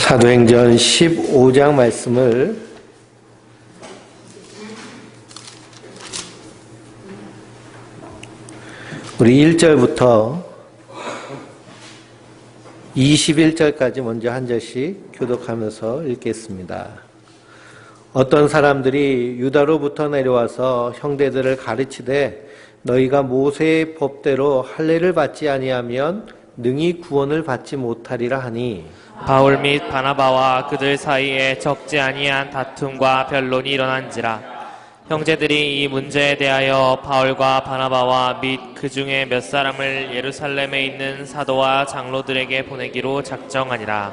사도행전 15장 말씀을 우리 1절부터 21절까지 먼저 한 절씩 교독하면서 읽겠습니다. 어떤 사람들이 유다로부터 내려와서 형제들을 가르치되 너희가 모세의 법대로 할례를 받지 아니하면 능히 구원을 받지 못하리라 하니 바울 및 바나바와 그들 사이에 적지 아니한 다툼과 변론이 일어난지라. 형제들이 이 문제에 대하여 바울과 바나바와 및 그 중에 몇 사람을 예루살렘에 있는 사도와 장로들에게 보내기로 작정하니라.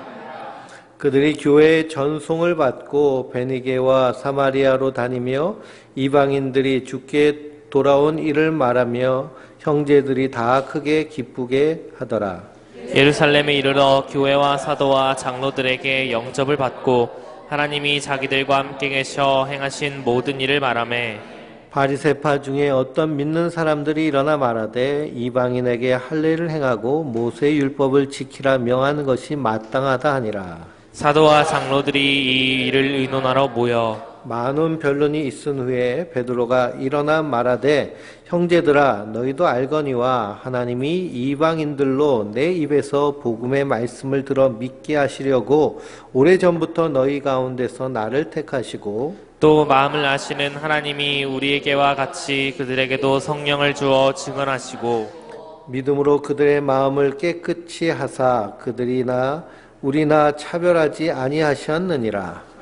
그들이 교회의 전송을 받고 베니게와 사마리아로 다니며 이방인들이 주께 돌아온 일을 말하며 형제들이 다 크게 기쁘게 하더라. 예루살렘에 이르러 교회와 사도와 장로들에게 영접을 받고 하나님이 자기들과 함께 계셔 행하신 모든 일을 말하매 바리새파 중에 어떤 믿는 사람들이 일어나 말하되 이방인에게 할례를 행하고 모세의 율법을 지키라 명하는 것이 마땅하다 하니라. 사도와 장로들이 이 일을 의논하러 모여 많은 변론이 있은 후에 베드로가 일어나 말하되 형제들아 너희도 알거니와 하나님이 이방인들로 내 입에서 복음의 말씀을 들어 믿게 하시려고 오래전부터 너희 가운데서 나를 택하시고 또 마음을 아시는 하나님이 우리에게와 같이 그들에게도 성령을 주어 증언하시고 믿음으로 그들의 마음을 깨끗이 하사 그들이나 우리나 차별하지 아니하셨느니라.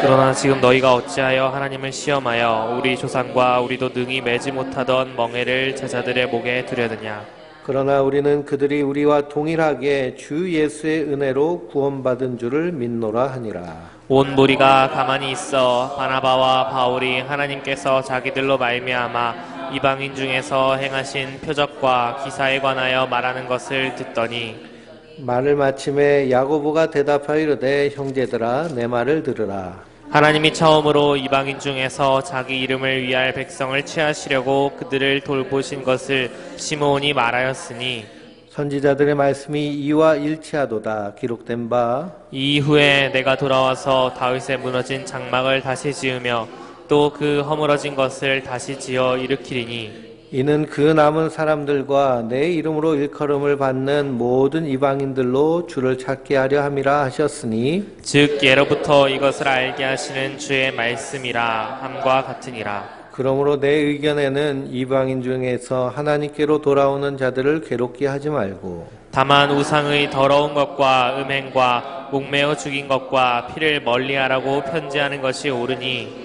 그러나 지금 너희가 어찌하여 하나님을 시험하여 우리 조상과 우리도 능히 매지 못하던 멍에를 제자들의 목에 두려느냐. 그러나 우리는 그들이 우리와 동일하게 주 예수의 은혜로 구원받은 줄을 믿노라 하니라. 온 무리가 가만히 있어 바나바와 바울이 하나님께서 자기들로 말미암아 이방인 중에서 행하신 표적과 기사에 관하여 말하는 것을 듣더니 말을 마침에 야고보가 대답하여 이르되 형제들아 내 말을 들으라. 하나님이 처음으로 이방인 중에서 자기 이름을 위할 백성을 취하시려고 그들을 돌보신 것을 시므온이 말하였으니 선지자들의 말씀이 이와 일치하도다. 기록된 바 이후에 내가 돌아와서 다윗의 무너진 장막을 다시 지으며 또 그 허물어진 것을 다시 지어 일으키리니 이는 그 남은 사람들과 내 이름으로 일컬음을 받는 모든 이방인들로 주를 찾게 하려 함이라 하셨으니 즉 예로부터 이것을 알게 하시는 주의 말씀이라 함과 같으니라. 그러므로 내 의견에는 이방인 중에서 하나님께로 돌아오는 자들을 괴롭게 하지 말고 다만 우상의 더러운 것과 음행과 목매어 죽인 것과 피를 멀리하라고 편지하는 것이 옳으니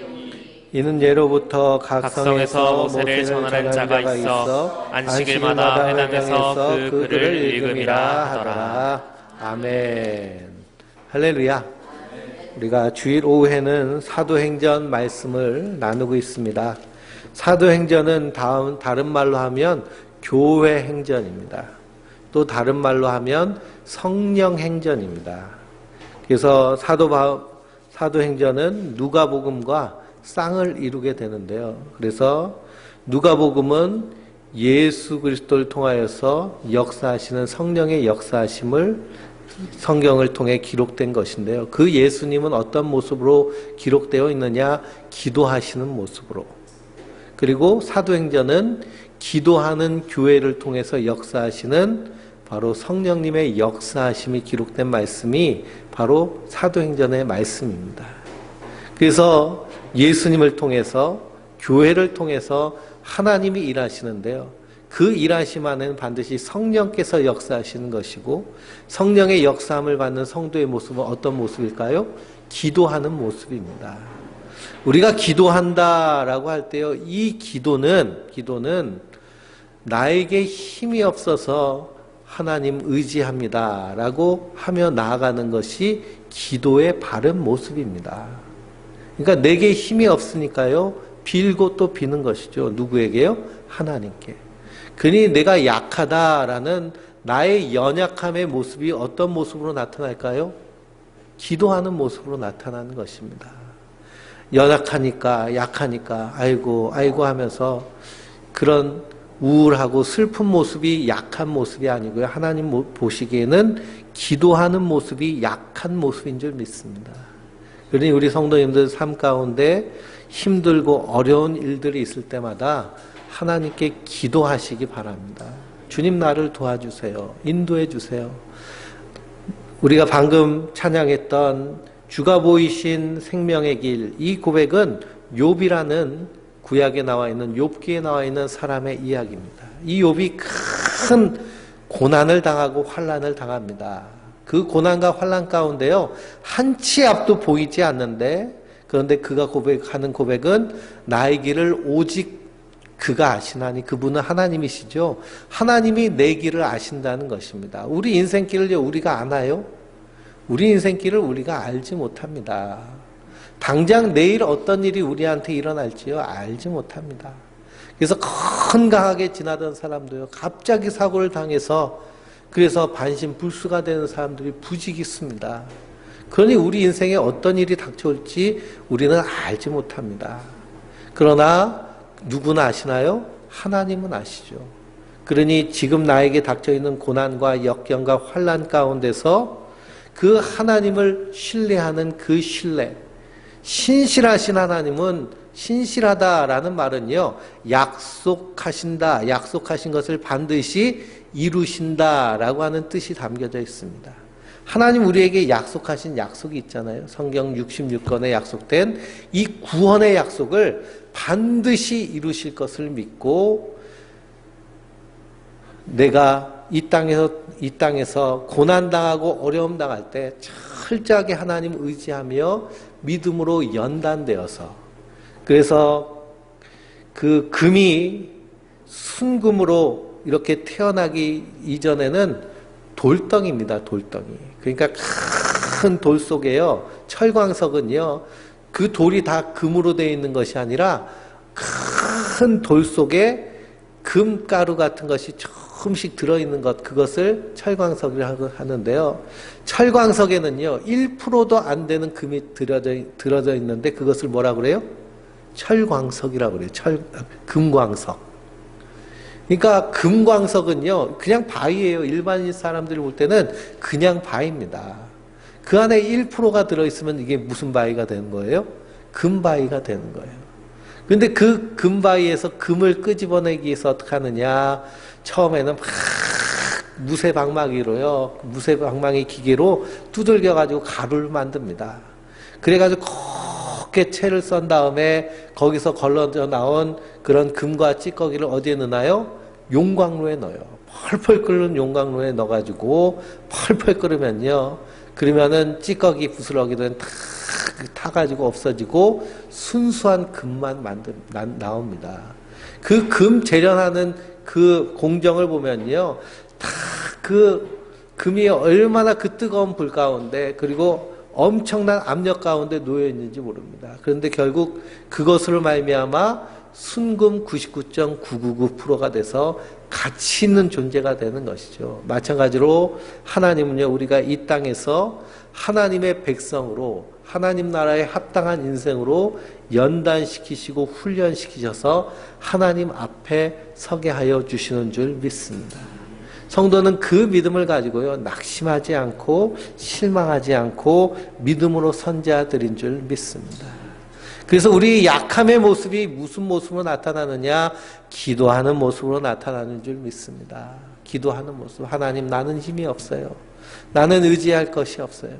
이는 예로부터 각성에서 모세를 전하는 자가 있어 안식일마다 회당에서 그 글을 읽음이라 하더라. 아멘. 할렐루야. 우리가 주일 오후에는 사도행전 말씀을 나누고 있습니다. 사도행전은 다른 말로 하면 교회 행전입니다. 또 다른 말로 하면 성령 행전입니다. 그래서 사도행전은 누가복음과 쌍을 이루게 되는데요. 그래서 누가복음은 예수 그리스도를 통하여서 역사하시는 성령의 역사하심을 성경을 통해 기록된 것인데요. 그 예수님은 어떤 모습으로 기록되어 있느냐? 기도하시는 모습으로. 그리고 사도행전은 기도하는 교회를 통해서 역사하시는 바로 성령님의 역사하심이 기록된 말씀이 바로 사도행전의 말씀입니다. 그래서 예수님을 통해서 교회를 통해서 하나님이 일하시는데요. 그 일하심 안에는 반드시 성령께서 역사하시는 것이고 성령의 역사함을 받는 성도의 모습은 어떤 모습일까요? 기도하는 모습입니다. 우리가 기도한다라고 할 때요. 이 기도는 나에게 힘이 없어서 하나님 의지합니다라고 하며 나아가는 것이 기도의 바른 모습입니다. 그러니까 내게 힘이 없으니까요. 빌고 또 비는 것이죠. 누구에게요? 하나님께. 그러니 내가 약하다라는 나의 연약함의 모습이 어떤 모습으로 나타날까요? 기도하는 모습으로 나타나는 것입니다. 연약하니까 약하니까 아이고 하면서 그런 우울하고 슬픈 모습이 약한 모습이 아니고요. 하나님 보시기에는 기도하는 모습이 약한 모습인 줄 믿습니다. 그러니 우리 성도님들 삶 가운데 힘들고 어려운 일들이 있을 때마다 하나님께 기도하시기 바랍니다. 주님 나를 도와주세요. 인도해 주세요. 우리가 방금 찬양했던 주가 보이신 생명의 길, 이 고백은 욥이라는 구약에 나와 있는 욥기에 나와 있는 사람의 이야기입니다. 이 욥이 큰 고난을 당하고 환난을 당합니다. 그 고난과 환난 가운데요, 한치 앞도 보이지 않는데, 그런데 그가 고백하는 고백은 나의 길을 오직 그가 아시나니, 그분은 하나님이시죠. 하나님이 내 길을 아신다는 것입니다. 우리 인생길을 우리가 아나요? 우리 인생길을 우리가 알지 못합니다. 당장 내일 어떤 일이 우리한테 일어날지요? 알지 못합니다. 그래서 건강하게 지나던 사람도요, 갑자기 사고를 당해서 그래서 반신불수가 되는 사람들이 부지기수입니다. 그러니 우리 인생에 어떤 일이 닥쳐올지 우리는 알지 못합니다. 그러나 누구나 아시나요? 하나님은 아시죠. 그러니 지금 나에게 닥쳐있는 고난과 역경과 환난 가운데서 그 하나님을 신뢰하는 그 신뢰, 신실하신 하나님은, 신실하다라는 말은요, 약속하신다, 약속하신 것을 반드시 이루신다라고 하는 뜻이 담겨져 있습니다. 하나님 우리에게 약속하신 약속이 있잖아요. 성경 66권에 약속된 이 구원의 약속을 반드시 이루실 것을 믿고, 내가 이 땅에서 고난당하고 어려움 당할 때 철저하게 하나님 의지하며 믿음으로 연단되어서, 그래서 그 금이 순금으로 이렇게 태어나기 이전에는 돌덩이입니다. 돌덩이. 그러니까 큰 돌 속에요, 철광석은요, 그 돌이 다 금으로 되어 있는 것이 아니라 큰 돌 속에 금가루 같은 것이 조금씩 들어있는 것, 그것을 철광석이라고 하는데요. 철광석에는요, 1%도 안 되는 금이 들어져 있는데 그것을 뭐라 그래요? 철광석이라고 그래요. 금광석. 그러니까 금광석은요, 그냥 바위예요. 일반인 사람들이 볼 때는 그냥 바위입니다. 그 안에 1%가 들어있으면 이게 무슨 바위가 되는 거예요? 금바위가 되는 거예요. 근데 그 금바위에서 금을 끄집어내기 위해서 어떻게 하느냐? 처음에는 막 무쇠방망이로요, 무쇠방망이 기계로 두들겨가지고 가루를 만듭니다. 그래가지고 곱게 채를 썬 다음에 거기서 걸러져 나온 그런 금과 찌꺼기를 어디에 넣나요? 용광로에 넣어요. 펄펄 끓는 용광로에 넣어가지고 펄펄 끓으면요, 그러면은 찌꺼기 부스러기들은 다 타가지고 없어지고 순수한 금만 나옵니다. 그 금 재련하는 그 공정을 보면요, 다 그 금이 얼마나 그 뜨거운 불 가운데, 그리고 엄청난 압력 가운데 놓여 있는지 모릅니다. 그런데 결국 그것으로 말미암아 순금 99.999%가 돼서 가치 있는 존재가 되는 것이죠. 마찬가지로 하나님은요, 우리가 이 땅에서 하나님의 백성으로, 하나님 나라에 합당한 인생으로 연단시키시고 훈련시키셔서 하나님 앞에 서게 하여 주시는 줄 믿습니다. 성도는 그 믿음을 가지고요, 낙심하지 않고 실망하지 않고 믿음으로 선지자들인 줄 믿습니다. 그래서 우리 약함의 모습이 무슨 모습으로 나타나느냐? 기도하는 모습으로 나타나는 줄 믿습니다. 기도하는 모습. 하나님, 나는 힘이 없어요. 나는 의지할 것이 없어요.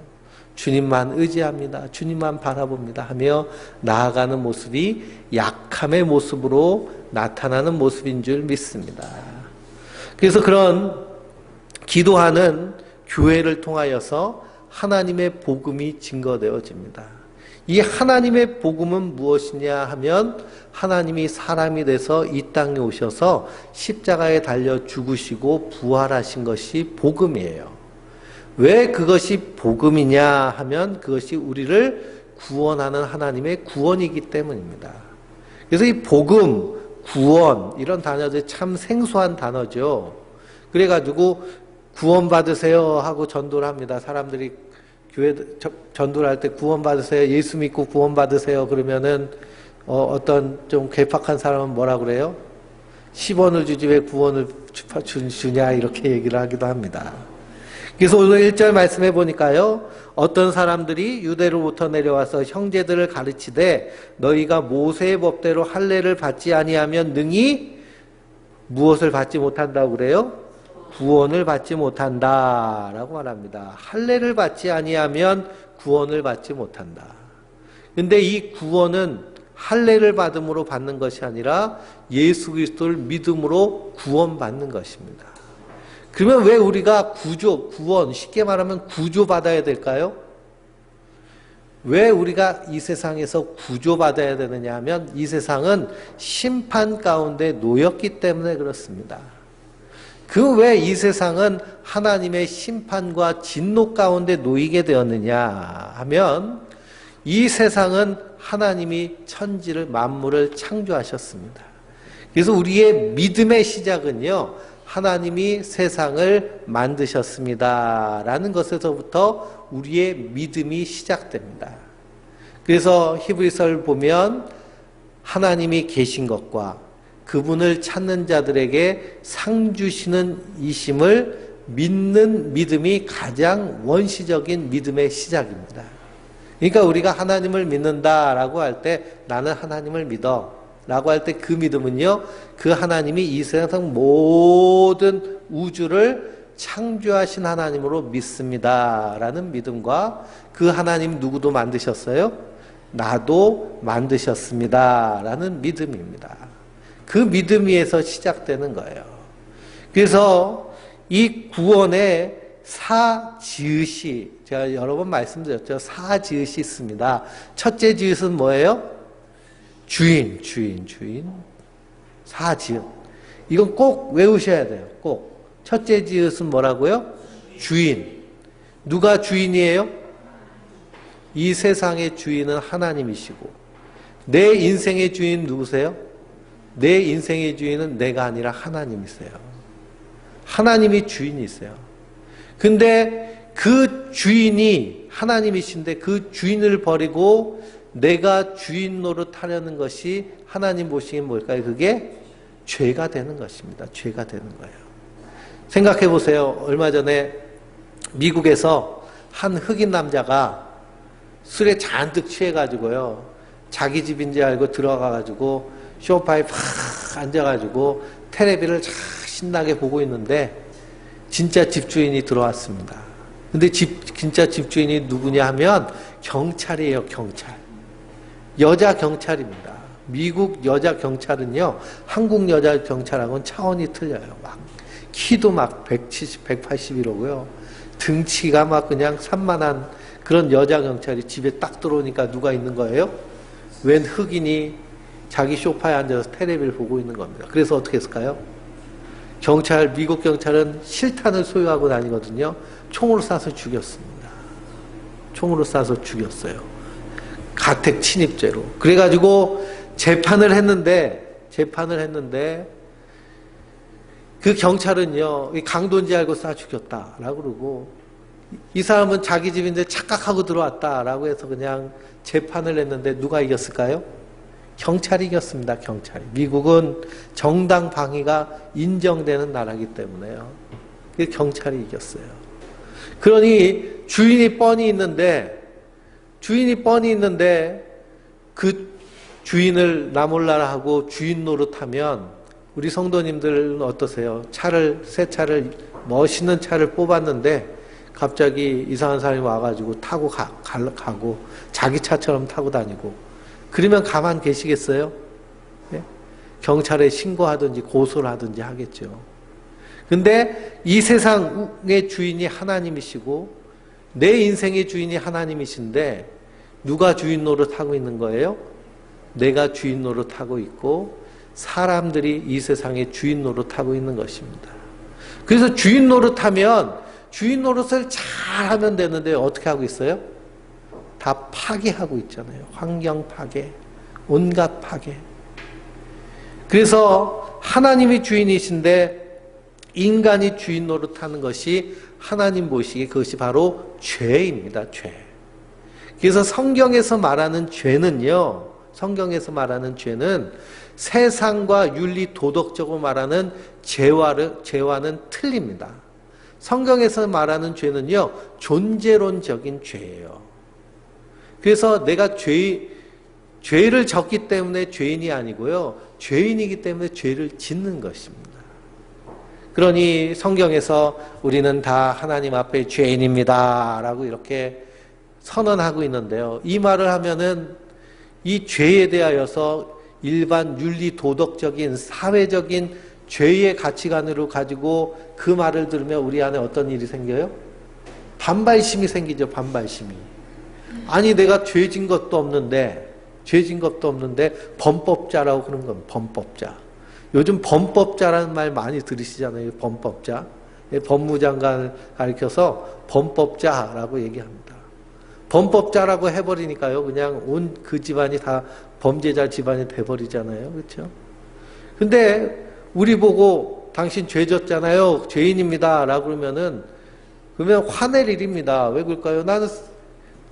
주님만 의지합니다. 주님만 바라봅니다 하며 나아가는 모습이 약함의 모습으로 나타나는 모습인 줄 믿습니다. 그래서 그런 기도하는 교회를 통하여서 하나님의 복음이 증거되어집니다. 이 하나님의 복음은 무엇이냐 하면, 하나님이 사람이 돼서 이 땅에 오셔서 십자가에 달려 죽으시고 부활하신 것이 복음이에요. 왜 그것이 복음이냐 하면, 그것이 우리를 구원하는 하나님의 구원이기 때문입니다. 그래서 이 복음, 구원, 이런 단어들이 참 생소한 단어죠. 그래가지고 구원받으세요 하고 전도를 합니다. 사람들이 교회 전도를 할 때 구원받으세요, 예수 믿고 구원받으세요 그러면은 어떤 좀 괴팍한 사람은 뭐라 그래요? 10원을 주지 왜 구원을 주냐, 이렇게 얘기를 하기도 합니다. 그래서 오늘 1절 말씀해 보니까요. 어떤 사람들이 유대로부터 내려와서 형제들을 가르치되 너희가 모세의 법대로 할례를 받지 아니하면 능히 무엇을 받지 못한다고 그래요? 구원을 받지 못한다라고 말합니다. 할례를 받지 아니하면 구원을 받지 못한다. 근데 이 구원은 할례를 받음으로 받는 것이 아니라 예수 그리스도를 믿음으로 구원받는 것입니다. 그러면 왜 우리가 구원, 쉽게 말하면 구조받아야 될까요? 왜 우리가 이 세상에서 구조받아야 되느냐 하면 이 세상은 심판 가운데 놓였기 때문에 그렇습니다. 그 왜 이 세상은 하나님의 심판과 진노 가운데 놓이게 되었느냐 하면 이 세상은 하나님이 천지를 만물을 창조하셨습니다. 그래서 우리의 믿음의 시작은요. 하나님이 세상을 만드셨습니다. 라는 것에서부터 우리의 믿음이 시작됩니다. 그래서 히브리서를 보면 하나님이 계신 것과 그분을 찾는 자들에게 상 주시는 이심을 믿는 믿음이 가장 원시적인 믿음의 시작입니다. 그러니까 우리가 하나님을 믿는다라고 할 때 나는 하나님을 믿어 라고 할 때 그 믿음은요, 그 하나님이 이 세상 모든 우주를 창조하신 하나님으로 믿습니다. 라는 믿음과 그 하나님 누구도 만드셨어요? 나도 만드셨습니다. 라는 믿음입니다. 그 믿음 위에서 시작되는 거예요. 그래서 이 구원의 사지읒이, 제가 여러 번 말씀드렸죠. 사지읒이 있습니다. 첫째 지읒은 뭐예요? 주인. 사지읒. 이건 꼭 외우셔야 돼요. 꼭. 첫째 지읒은 뭐라고요? 주인. 누가 주인이에요? 이 세상의 주인은 하나님이시고, 내 인생의 주인 누구세요? 내 인생의 주인은 내가 아니라 하나님이세요. 하나님이 주인이세요. 근데 그 주인이 하나님이신데 그 주인을 버리고 내가 주인 노릇하려는 것이 하나님 보시기엔 뭘까요? 그게 죄가 되는 것입니다. 죄가 되는 거예요. 생각해 보세요. 얼마 전에 미국에서 한 흑인 남자가 술에 잔뜩 취해가지고요. 자기 집인 줄 알고 들어가가지고 소파에 팍 앉아가지고 텔레비를 신나게 보고 있는데 진짜 집주인이 들어왔습니다. 근데 진짜 집주인이 누구냐 하면 경찰이에요. 경찰. 여자 경찰입니다. 미국 여자 경찰은요, 한국 여자 경찰하고는 차원이 틀려요. 막 키도 막 170, 180이라고요. 등치가 막 그냥 산만한 그런 여자 경찰이 집에 딱 들어오니까 누가 있는 거예요? 웬 흑인이 자기 소파에 앉아서 텔레비를 보고 있는 겁니다. 그래서 어떻게 했을까요? 미국 경찰은 실탄을 소유하고 다니거든요. 총으로 쏴서 죽였습니다. 총으로 쏴서 죽였어요. 가택 침입죄로. 그래가지고 재판을 했는데 그 경찰은요, 강도인지 알고 쏴 죽였다라고 그러고, 이 사람은 자기 집인데 착각하고 들어왔다라고 해서 그냥 재판을 했는데 누가 이겼을까요? 경찰이 이겼습니다. 경찰이. 미국은 정당 방위가 인정되는 나라이기 때문에요. 경찰이 이겼어요. 그러니 주인이 뻔히 있는데 그 주인을 나 몰라라 하고 주인 노릇하면 우리 성도님들은 어떠세요? 새 차를 멋있는 차를 뽑았는데 갑자기 이상한 사람이 와가지고 타고 가고 자기 차처럼 타고 다니고 그러면 가만 계시겠어요? 네? 경찰에 신고하든지 고소를 하든지 하겠죠. 근데 이 세상의 주인이 하나님이시고 내 인생의 주인이 하나님이신데 누가 주인 노릇하고 있는 거예요? 내가 주인 노릇하고 있고 사람들이 이 세상의 주인 노릇하고 있는 것입니다. 그래서 주인 노릇하면 주인 노릇을 잘하면 되는데 어떻게 하고 있어요? 다 파괴하고 있잖아요. 환경 파괴, 온갖 파괴. 그래서 하나님이 주인이신데 인간이 주인 노릇하는 것이 하나님 보시기에 그것이 바로 죄입니다. 죄. 그래서 성경에서 말하는 죄는요. 성경에서 말하는 죄는 세상과 윤리 도덕적으로 말하는 죄와는 틀립니다. 성경에서 말하는 죄는요, 존재론적인 죄예요. 그래서 내가 죄를 졌기 때문에 죄인이 아니고요, 죄인이기 때문에 죄를 짓는 것입니다. 그러니 성경에서 우리는 다 하나님 앞에 죄인입니다 라고 이렇게 선언하고 있는데요, 이 말을 하면은 이 죄에 대하여서 일반 윤리 도덕적인 사회적인 죄의 가치관으로 가지고 그 말을 들으면 우리 안에 어떤 일이 생겨요? 반발심이 생기죠. 반발심이. 아니 내가 죄진 것도 없는데 범법자라고 그런 건 범법자. 요즘 범법자라는 말 많이 들으시잖아요. 범법자. 법무장관을 가리켜서 범법자라고 얘기합니다. 범법자라고 해버리니까요, 그냥 온 그 집안이 다 범죄자 집안이 돼버리잖아요. 그렇죠? 근데 우리 보고 당신 죄 졌잖아요, 죄인입니다 라고 그러면 화낼 일입니다. 왜 그럴까요? 나는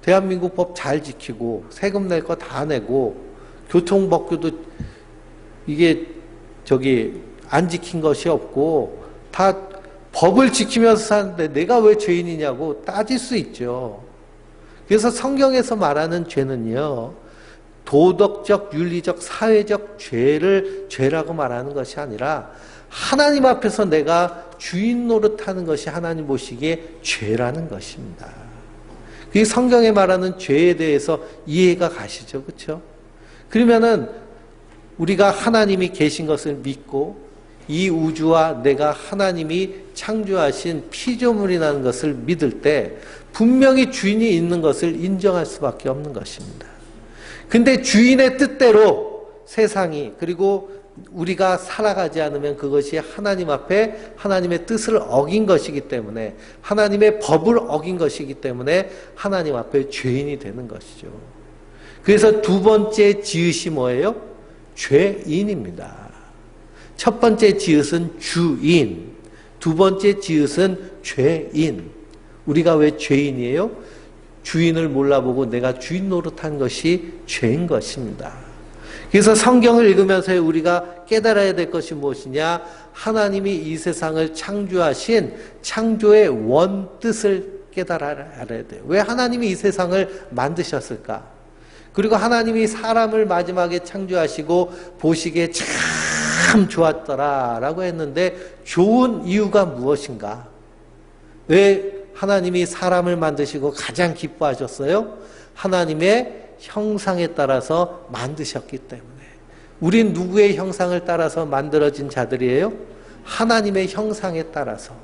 대한민국 법 잘 지키고 세금 낼 거 다 내고 교통법규도 이게 안 지킨 것이 없고 다 법을 지키면서 사는데 내가 왜 죄인이냐고 따질 수 있죠. 그래서 성경에서 말하는 죄는요, 도덕적, 윤리적, 사회적 죄를 죄라고 말하는 것이 아니라 하나님 앞에서 내가 주인 노릇하는 것이 하나님 보시기에 죄라는 것입니다. 그게 성경에 말하는 죄에 대해서 이해가 가시죠. 그렇죠? 그러면은 우리가 하나님이 계신 것을 믿고 이 우주와 내가 하나님이 창조하신 피조물이라는 것을 믿을 때 분명히 주인이 있는 것을 인정할 수밖에 없는 것입니다. 근데 주인의 뜻대로 세상이, 그리고 우리가 살아가지 않으면 그것이 하나님 앞에 하나님의 뜻을 어긴 것이기 때문에, 하나님의 법을 어긴 것이기 때문에 하나님 앞에 죄인이 되는 것이죠. 그래서 두 번째 지읒이 뭐예요? 죄인입니다. 첫 번째 지읒은 주인, 두 번째 지읒은 죄인. 우리가 왜 죄인이에요? 주인을 몰라보고 내가 주인 노릇한 것이 죄인 것입니다. 그래서 성경을 읽으면서 우리가 깨달아야 될 것이 무엇이냐? 하나님이 이 세상을 창조하신 창조의 원뜻을 깨달아야 돼요. 왜 하나님이 이 세상을 만드셨을까? 그리고 하나님이 사람을 마지막에 창조하시고 보시기에 참 좋았더라라고 했는데 좋은 이유가 무엇인가? 왜 하나님이 사람을 만드시고 가장 기뻐하셨어요? 하나님의 형상에 따라서 만드셨기 때문에. 우린 누구의 형상을 따라서 만들어진 자들이에요? 하나님의 형상에 따라서.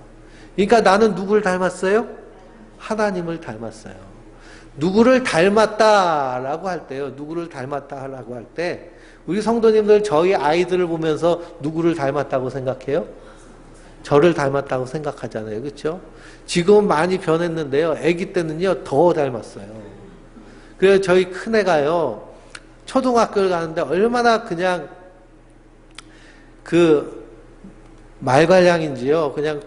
그러니까 나는 누구를 닮았어요? 하나님을 닮았어요. 누구를 닮았다라고 할 때요, 누구를 닮았다라고 할 때 우리 성도님들 저희 아이들을 보면서 누구를 닮았다고 생각해요? 저를 닮았다고 생각하잖아요. 그렇죠? 지금은 많이 변했는데요, 아기 때는요 더 닮았어요. 그래서 저희 큰애가요 초등학교를 가는데 얼마나 그냥 그 말괄량인지요, 그냥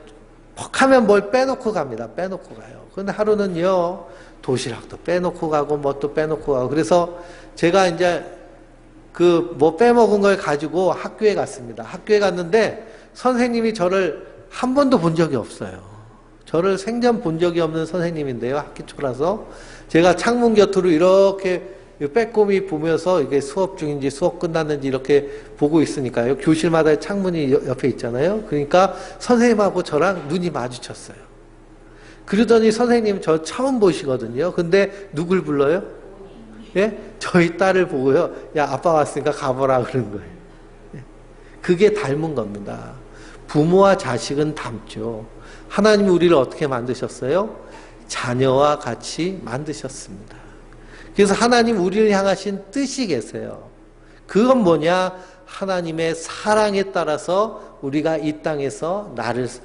퍽하면 뭘 빼놓고 갑니다. 빼놓고 가요. 근데 하루는요 도시락도 빼놓고 가고 뭣도 빼놓고 가고. 그래서 제가 이제 그 뭐 빼먹은 걸 가지고 학교에 갔습니다. 학교에 갔는데 선생님이 저를 한 번도 본 적이 없어요. 저를 생전 본 적이 없는 선생님인데요, 학기 초라서. 제가 창문 곁으로 이렇게 빼꼼히 보면서 이게 수업 중인지 수업 끝났는지 이렇게 보고 있으니까요, 교실마다 창문이 옆에 있잖아요. 그러니까 선생님하고 저랑 눈이 마주쳤어요. 그러더니 선생님 저 처음 보시거든요. 근데 누굴 불러요? 예? 저희 딸을 보고요, 야 아빠 왔으니까 가보라 그런 거예요. 그게 닮은 겁니다. 부모와 자식은 닮죠. 하나님이 우리를 어떻게 만드셨어요? 자녀와 같이 만드셨습니다. 그래서 하나님 우리를 향하신 뜻이 계세요. 그건 뭐냐? 하나님의 사랑에 따라서 우리가 이 땅에서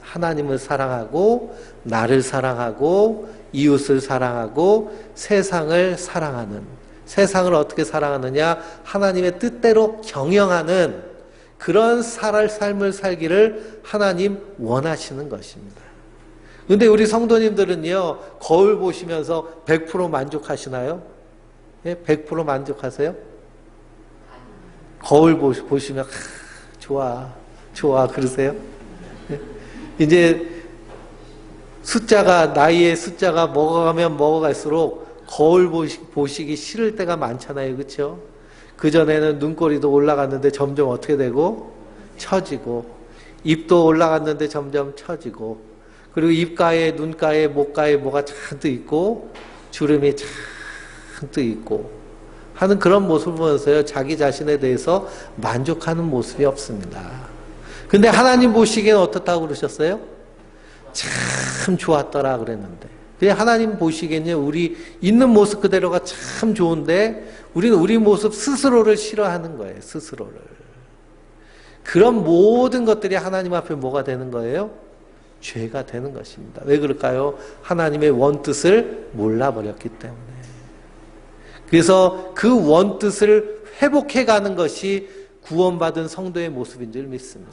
하나님을 사랑하고 나를 사랑하고 이웃을 사랑하고 세상을 사랑하는, 세상을 어떻게 사랑하느냐? 하나님의 뜻대로 경영하는 그런 삶을 살기를 하나님 원하시는 것입니다. 근데 우리 성도님들은요, 거울 보시면서 100% 만족하시나요? 예? 100% 만족하세요? 거울 보시면 좋아 그러세요? 예? 이제 나이의 숫자가 먹어가면 먹어갈수록 거울 보시기 싫을 때가 많잖아요. 그렇죠? 그전에는 눈꼬리도 올라갔는데 점점 어떻게 되고? 처지고, 입도 올라갔는데 점점 처지고, 그리고 입가에, 눈가에, 목가에 뭐가 잔뜩 있고, 주름이 잔뜩 있고, 하는 그런 모습을 보면서요, 자기 자신에 대해서 만족하는 모습이 없습니다. 근데 하나님 보시기엔 어떻다고 그러셨어요? 참 좋았더라 그랬는데. 그냥 하나님 보시기에는 우리 있는 모습 그대로가 참 좋은데, 우리는 우리 모습 스스로를 싫어하는 거예요, 스스로를. 그런 모든 것들이 하나님 앞에 뭐가 되는 거예요? 죄가 되는 것입니다. 왜 그럴까요? 하나님의 원뜻을 몰라버렸기 때문에. 그래서 그 원뜻을 회복해가는 것이 구원받은 성도의 모습인 줄 믿습니다.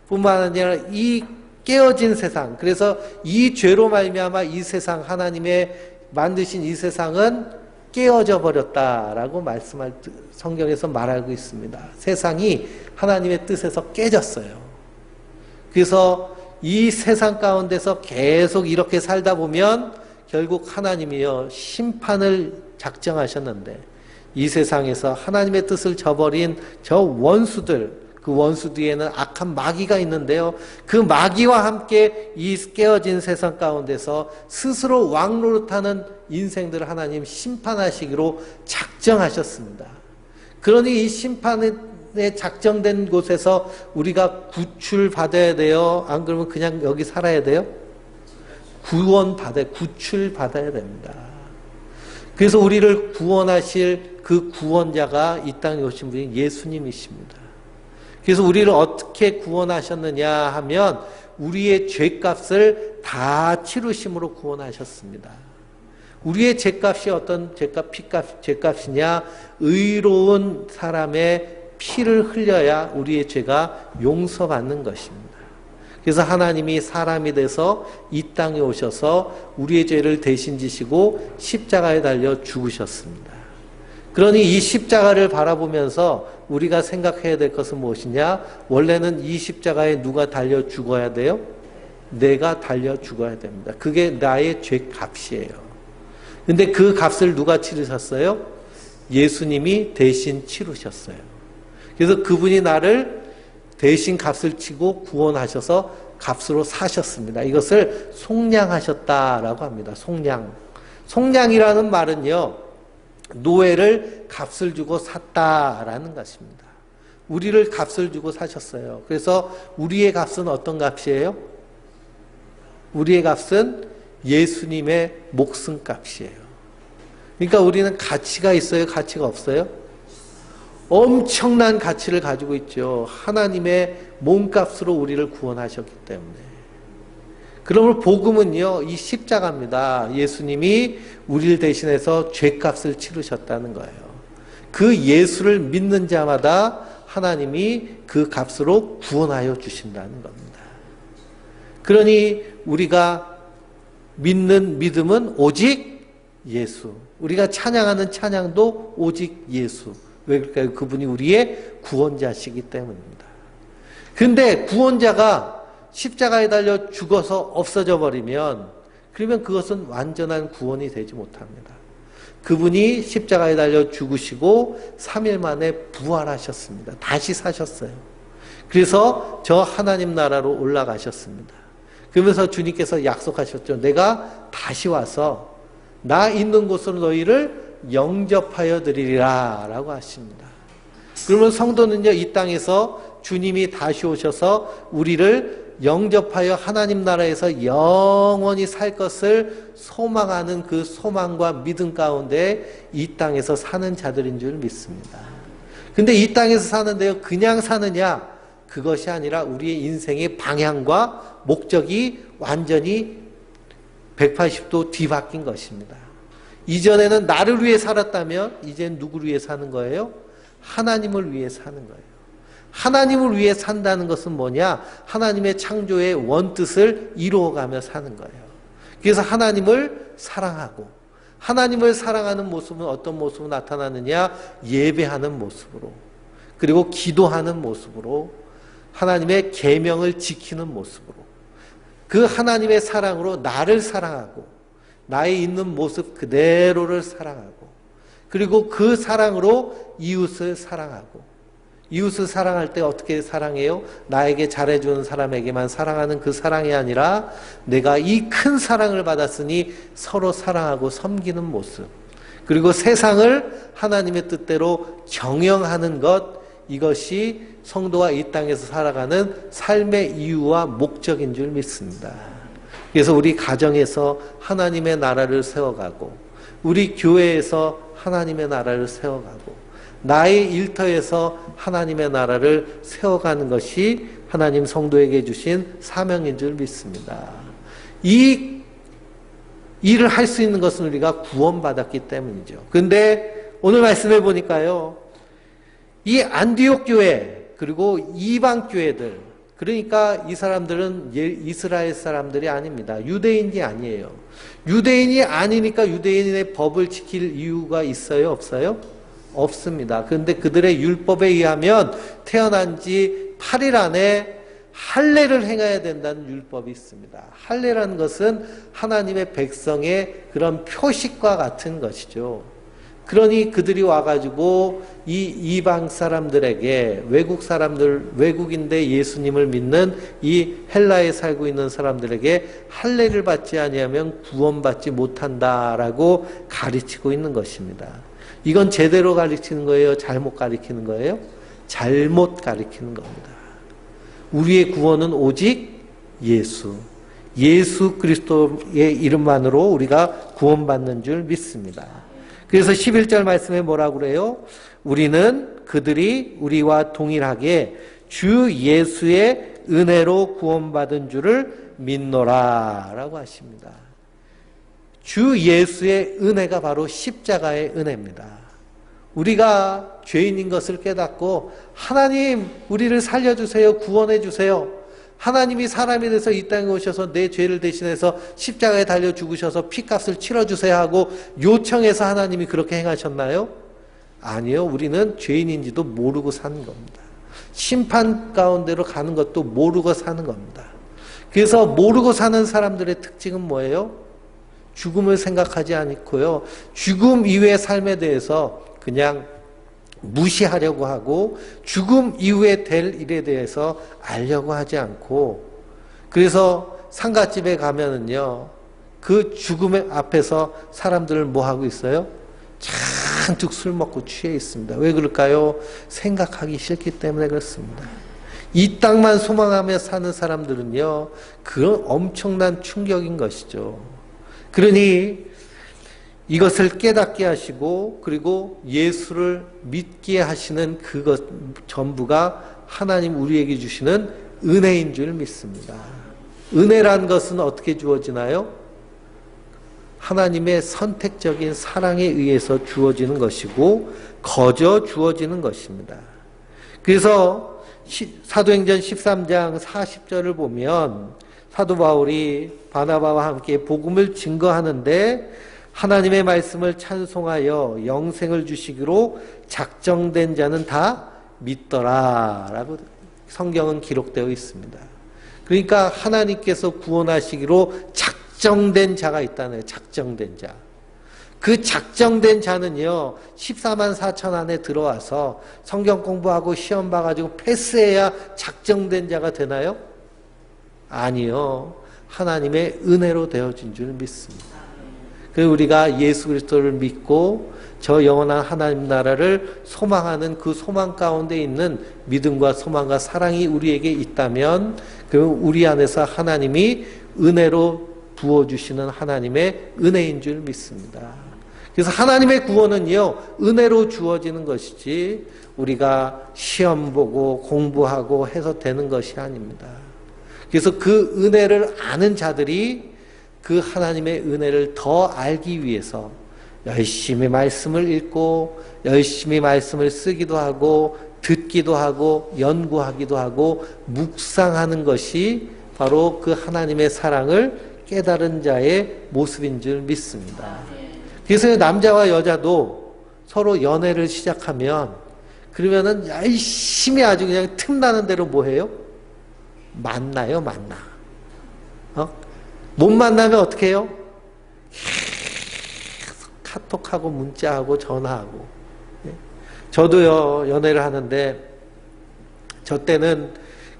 뿐만 아니라 이 깨어진 세상, 그래서 이 죄로 말미암아 이 세상, 하나님의 만드신 이 세상은 깨어져 버렸다라고 성경에서 말하고 있습니다. 세상이 하나님의 뜻에서 깨졌어요. 그래서 이 세상 가운데서 계속 이렇게 살다 보면 결국 하나님이요, 심판을 작정하셨는데 이 세상에서 하나님의 뜻을 저버린 저 원수들, 그 원수 뒤에는 악한 마귀가 있는데요. 그 마귀와 함께 이 깨어진 세상 가운데서 스스로 왕노릇하는 인생들을 하나님 심판하시기로 작정하셨습니다. 그러니 이 심판에 작정된 곳에서 우리가 구출받아야 돼요? 안 그러면 그냥 여기 살아야 돼요? 구출받아야 됩니다. 그래서 우리를 구원하실 그 구원자가 이 땅에 오신 분이 예수님이십니다. 그래서 우리를 어떻게 구원하셨느냐 하면 우리의 죄값을 다 치르심으로 구원하셨습니다. 우리의 죄값이 어떤 죄값이냐? 의로운 사람의 피를 흘려야 우리의 죄가 용서받는 것입니다. 그래서 하나님이 사람이 돼서 이 땅에 오셔서 우리의 죄를 대신 지시고 십자가에 달려 죽으셨습니다. 그러니 이 십자가를 바라보면서 우리가 생각해야 될 것은 무엇이냐? 원래는 이 십자가에 누가 달려 죽어야 돼요? 내가 달려 죽어야 됩니다. 그게 나의 죄값이에요. 근데 그 값을 누가 치르셨어요? 예수님이 대신 치르셨어요. 그래서 그분이 나를 대신 값을 치고 구원하셔서 값으로 사셨습니다. 이것을 속량하셨다라고 합니다. 속량이라는 말은요, 노예를 값을 주고 샀다라는 것입니다. 우리를 값을 주고 사셨어요. 그래서 우리의 값은 어떤 값이에요? 우리의 값은 예수님의 목숨값이에요. 그러니까 우리는 가치가 있어요? 가치가 없어요? 엄청난 가치를 가지고 있죠. 하나님의 몸값으로 우리를 구원하셨기 때문에. 그러므로 복음은요, 이 십자가입니다. 예수님이 우리를 대신해서 죄값을 치르셨다는 거예요. 그 예수를 믿는 자마다 하나님이 그 값으로 구원하여 주신다는 겁니다. 그러니 우리가 믿는 믿음은 오직 예수. 우리가 찬양하는 찬양도 오직 예수. 왜 그럴까요? 그분이 우리의 구원자시기 때문입니다. 근데 구원자가 십자가에 달려 죽어서 없어져 버리면 그러면 그것은 완전한 구원이 되지 못합니다. 그분이 십자가에 달려 죽으시고 3일 만에 부활하셨습니다. 다시 사셨어요. 그래서 저 하나님 나라로 올라가셨습니다. 그러면서 주님께서 약속하셨죠. 내가 다시 와서 나 있는 곳으로 너희를 영접하여 드리리라 라고 하십니다. 그러면 성도는요, 이 땅에서 주님이 다시 오셔서 우리를 영접하여 하나님 나라에서 영원히 살 것을 소망하는 그 소망과 믿음 가운데 이 땅에서 사는 자들인 줄 믿습니다. 근데 이 땅에서 사는데요, 그냥 사느냐? 그것이 아니라 우리의 인생의 방향과 목적이 완전히 180도 뒤바뀐 것입니다. 이전에는 나를 위해 살았다면 이제는 누구를 위해 사는 거예요? 하나님을 위해 사는 거예요. 하나님을 위해 산다는 것은 뭐냐? 하나님의 창조의 원뜻을 이루어가며 사는 거예요. 그래서 하나님을 사랑하고, 하나님을 사랑하는 모습은 어떤 모습으로 나타나느냐? 예배하는 모습으로, 그리고 기도하는 모습으로, 하나님의 계명을 지키는 모습으로, 그 하나님의 사랑으로 나를 사랑하고 나의 있는 모습 그대로를 사랑하고 그리고 그 사랑으로 이웃을 사랑하고 이웃을 사랑할 때 어떻게 사랑해요? 나에게 잘해주는 사람에게만 사랑하는 그 사랑이 아니라 내가 이 큰 사랑을 받았으니 서로 사랑하고 섬기는 모습 그리고 세상을 하나님의 뜻대로 경영하는 것 이것이 성도가 이 땅에서 살아가는 삶의 이유와 목적인 줄 믿습니다. 그래서 우리 가정에서 하나님의 나라를 세워가고 우리 교회에서 하나님의 나라를 세워가고 나의 일터에서 하나님의 나라를 세워가는 것이 하나님 성도에게 주신 사명인 줄 믿습니다. 이 일을 할 수 있는 것은 우리가 구원받았기 때문이죠. 그런데 오늘 말씀해 보니까요. 이 안디옥 교회 그리고 이방 교회들 그러니까 이 사람들은 이스라엘 사람들이 아닙니다. 유대인이 아니에요. 유대인이 아니니까 유대인의 법을 지킬 이유가 있어요? 없어요? 없습니다. 그런데 그들의 율법에 의하면 태어난 지 8일 안에 할례를 행해야 된다는 율법이 있습니다. 할례라는 것은 하나님의 백성의 그런 표식과 같은 것이죠. 그러니 그들이 와가지고 이 이방 사람들에게 외국 사람들, 외국인데 예수님을 믿는 이 헬라에 살고 있는 사람들에게 할례를 받지 아니하면 구원받지 못한다라고 가르치고 있는 것입니다. 이건 제대로 가르치는 거예요? 잘못 가르치는 거예요? 잘못 가르치는 겁니다. 우리의 구원은 오직 예수 그리스도의 이름만으로 우리가 구원받는 줄 믿습니다. 그래서 11절 말씀에 뭐라고 그래요? 우리는 그들이 우리와 동일하게 주 예수의 은혜로 구원받은 줄을 믿노라 라고 하십니다. 주 예수의 은혜가 바로 십자가의 은혜입니다. 우리가 죄인인 것을 깨닫고 하나님 우리를 살려주세요. 구원해 주세요. 하나님이 사람이 돼서 이 땅에 오셔서 내 죄를 대신해서 십자가에 달려 죽으셔서 피값을 치러주세요 하고 요청해서 하나님이 그렇게 행하셨나요? 아니요. 우리는 죄인인지도 모르고 사는 겁니다. 심판 가운데로 가는 것도 모르고 사는 겁니다. 그래서 모르고 사는 사람들의 특징은 뭐예요? 죽음을 생각하지 않고요. 죽음 이후의 삶에 대해서 그냥 무시하려고 하고 죽음 이후에 될 일에 대해서 알려고 하지 않고 그래서 상갓집에 가면은요. 그 죽음의 앞에서 사람들을 뭐 하고 있어요? 잔뜩 술 먹고 취해 있습니다. 왜 그럴까요? 생각하기 싫기 때문에 그렇습니다. 이 땅만 소망하며 사는 사람들은요. 그런 엄청난 충격인 것이죠. 그러니 이것을 깨닫게 하시고 그리고 예수를 믿게 하시는 그것 전부가 하나님 우리에게 주시는 은혜인 줄 믿습니다. 은혜란 것은 어떻게 주어지나요? 하나님의 선택적인 사랑에 의해서 주어지는 것이고 거저 주어지는 것입니다. 그래서 사도행전 13장 40절을 보면 사도 바울이 바나바와 함께 복음을 증거하는데 하나님의 말씀을 찬송하여 영생을 주시기로 작정된 자는 다 믿더라 라고 성경은 기록되어 있습니다. 그러니까 하나님께서 구원하시기로 작정된 자가 있다네요. 작정된 자. 그 작정된 자는요 14만 4천 안에 들어와서 성경 공부하고 시험 봐가지고 패스해야 작정된 자가 되나요? 아니요. 하나님의 은혜로 되어진 줄 믿습니다. 그리고 우리가 예수 그리스도를 믿고 저 영원한 하나님 나라를 소망하는 그 소망 가운데 있는 믿음과 소망과 사랑이 우리에게 있다면 그 우리 안에서 하나님이 은혜로 부어주시는 하나님의 은혜인 줄 믿습니다. 그래서 하나님의 구원은요 은혜로 주어지는 것이지 우리가 시험 보고 공부하고 해서 되는 것이 아닙니다. 그래서 그 은혜를 아는 자들이 그 하나님의 은혜를 더 알기 위해서 열심히 말씀을 읽고 열심히 말씀을 쓰기도 하고 듣기도 하고 연구하기도 하고 묵상하는 것이 바로 그 하나님의 사랑을 깨달은 자의 모습인 줄 믿습니다. 그래서 남자와 여자도 서로 연애를 시작하면 그러면은 열심히 아주 그냥 틈나는 대로 뭐 해요? 만나요, 만나. 못 만나면 어떻게 해요? 계속 카톡하고 문자하고 전화하고. 저도요, 연애를 하는데 저 때는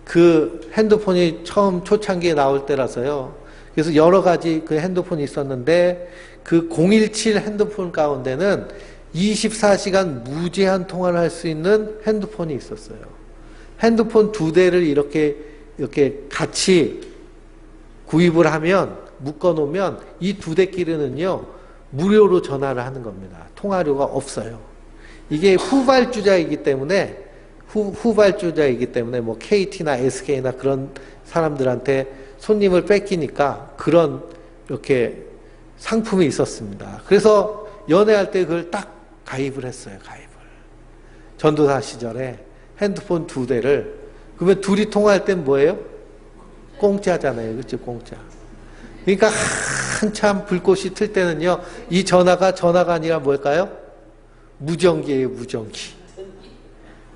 그 핸드폰이 처음 초창기에 나올 때라서요. 그래서 여러 가지 그 핸드폰이 있었는데 그 017 핸드폰 가운데는 24시간 무제한 통화를 할 수 있는 핸드폰이 있었어요. 핸드폰 2대를 이렇게 같이 구입을 하면, 묶어 놓으면 이 2대끼리는요, 무료로 전화를 하는 겁니다. 통화료가 없어요. 이게 후발주자이기 때문에, 후발주자이기 때문에 뭐 KT나 SK나 그런 사람들한테 손님을 뺏기니까 그런 이렇게 상품이 있었습니다. 그래서 연애할 때 그걸 딱 가입을 했어요. 가입을. 전도사 시절에 핸드폰 2대를. 그러면 둘이 통화할 땐 뭐예요? 공짜잖아요. 그렇죠? 공짜. 그러니까 한참 불꽃이 틀 때는요, 이 전화가 아니라 뭘까요? 무전기예요. 무전기.